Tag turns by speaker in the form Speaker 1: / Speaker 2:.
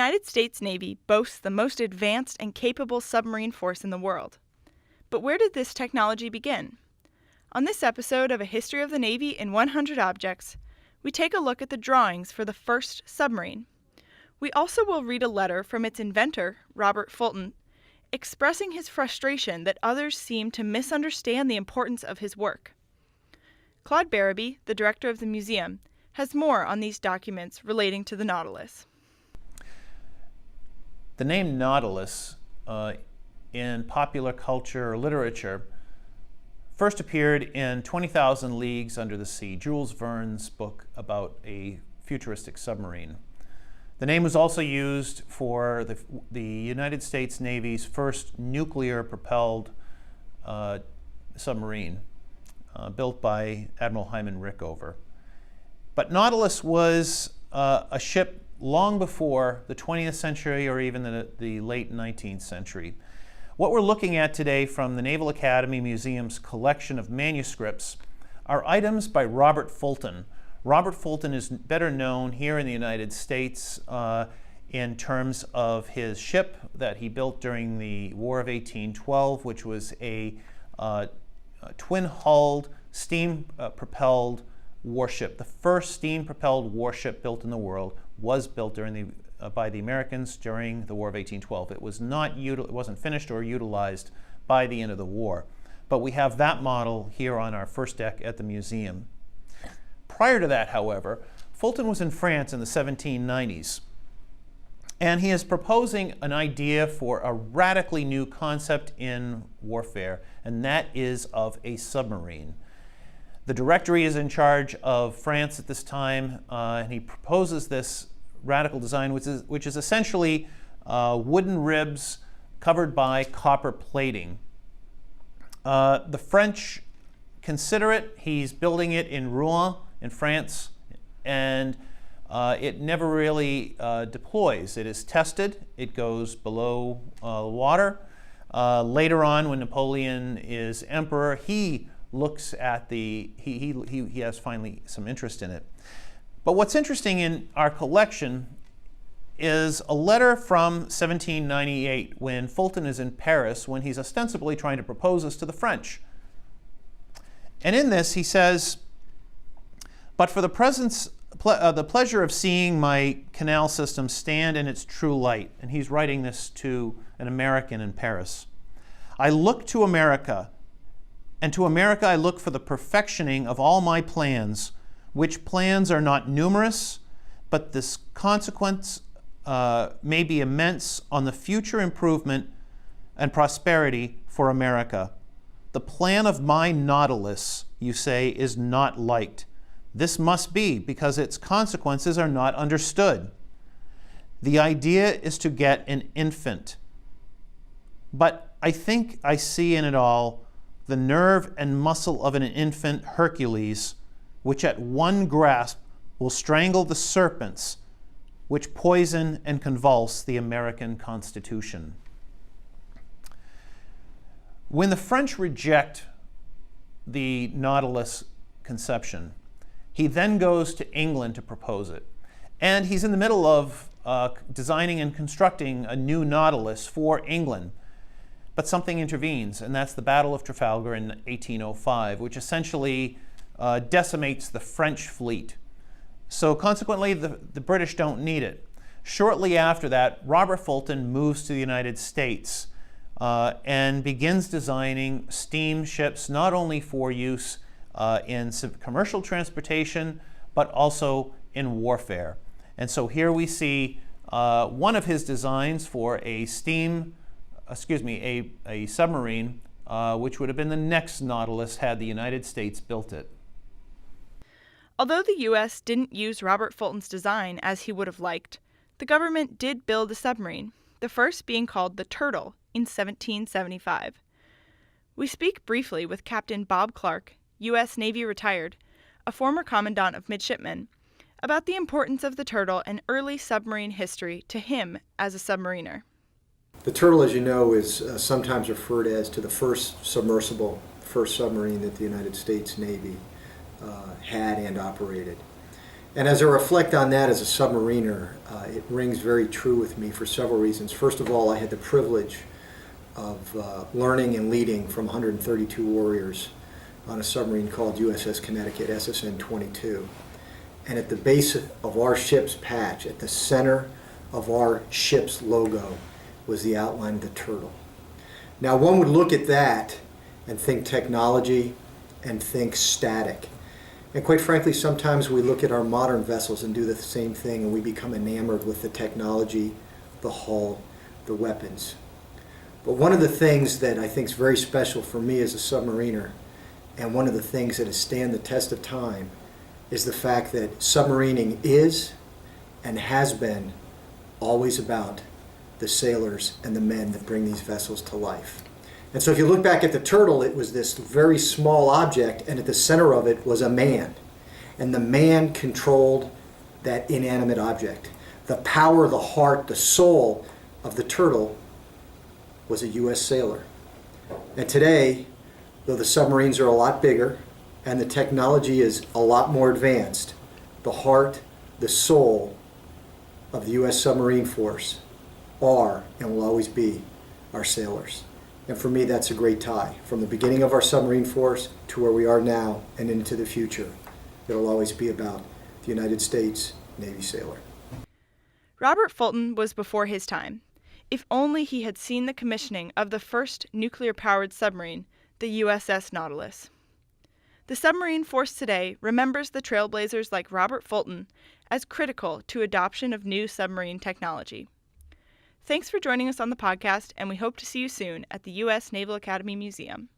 Speaker 1: United States Navy boasts the most advanced and capable submarine force in the world. But where did this technology begin? On this episode of A History of the Navy in 100 Objects, we take a look at the drawings for the first submarine. We also will read a letter from its inventor, Robert Fulton, expressing his frustration that others seem to misunderstand the importance of his work. Claude Barraby, the director of the museum, has more on these documents relating to the Nautilus.
Speaker 2: The name Nautilus in popular culture or literature first appeared in 20,000 Leagues Under the Sea, Jules Verne's book about a futuristic submarine. The name was also used for the United States Navy's first nuclear-propelled submarine, built by Admiral Hyman Rickover. But Nautilus was a ship long before the 20th century or even the late 19th century. What we're looking at today from the Naval Academy Museum's collection of manuscripts are items by Robert Fulton. Robert Fulton is better known here in the United States in terms of his ship that he built during the War of 1812, which was a twin-hulled, steam-propelled warship. The first steam-propelled warship built in the world was built during by the Americans during the War of 1812. It wasn't finished or utilized by the end of the war. But we have that model here on our first deck at the museum. Prior to that, however, Fulton was in France in the 1790s. And he is proposing an idea for a radically new concept in warfare, and that is of a submarine. The Directory is in charge of France at this time, and he proposes this radical design, which is essentially wooden ribs covered by copper plating. The French consider it. He's building it in Rouen in France, and it never really deploys. It is tested. It goes below water. Later on, when Napoleon is emperor, he looks at he has finally some interest in it. But what's interesting in our collection is a letter from 1798 when Fulton is in Paris, when he's ostensibly trying to propose this to the French. And in this he says, "But for the the pleasure of seeing my canal system stand in its true light," and he's writing this to an American in Paris, "I look to America, and to America I look for the perfectioning of all my plans, which plans are not numerous, but this consequence may be immense on the future improvement and prosperity for America. The plan of my Nautilus, you say, is not liked. This must be because its consequences are not understood. The idea is to get an infant. But I think I see in it all the nerve and muscle of an infant Hercules, which at one grasp will strangle the serpents which poison and convulse the American Constitution." When the French reject the Nautilus conception, he then goes to England to propose it. And he's in the middle of designing and constructing a new Nautilus for England. But something intervenes, and that's the Battle of Trafalgar in 1805, which essentially decimates the French fleet. So consequently, the British don't need it. Shortly after that, Robert Fulton moves to the United States and begins designing steamships, not only for use in commercial transportation, but also in warfare. And so here we see one of his designs for a submarine, which would have been the next Nautilus had the United States built it.
Speaker 1: Although the U.S. didn't use Robert Fulton's design as he would have liked, the government did build a submarine, the first being called the Turtle in 1775. We speak briefly with Captain Bob Clark, U.S. Navy retired, a former commandant of midshipmen, about the importance of the Turtle and early submarine history to him as a submariner.
Speaker 3: The Turtle, as you know, is sometimes referred as to the first submarine that the United States Navy had and operated. And as I reflect on that as a submariner, it rings very true with me for several reasons. First of all, I had the privilege of learning and leading from 132 warriors on a submarine called USS Connecticut, SSN 22. And at the base of our ship's patch, at the center of our ship's logo, was the outline of the turtle. Now, one would look at that and think technology and think static. And quite frankly, sometimes we look at our modern vessels and do the same thing, and we become enamored with the technology, the hull, the weapons. But one of the things that I think is very special for me as a submariner, and one of the things that has stand the test of time, is the fact that submarining is and has been always about the sailors and the men that bring these vessels to life. And so if you look back at the turtle, it was this very small object, and at the center of it was a man. And the man controlled that inanimate object. The power, the heart, the soul of the turtle was a U.S. sailor. And today, though the submarines are a lot bigger and the technology is a lot more advanced, the heart, the soul of the U.S. submarine force are and will always be our sailors. And for me, that's a great tie. From the beginning of our submarine force to where we are now and into the future, it'll always be about the United States Navy sailor.
Speaker 1: Robert Fulton was before his time. If only he had seen the commissioning of the first nuclear-powered submarine, the USS Nautilus. The submarine force today remembers the trailblazers like Robert Fulton as critical to adoption of new submarine technology. Thanks for joining us on the podcast, and we hope to see you soon at the U.S. Naval Academy Museum.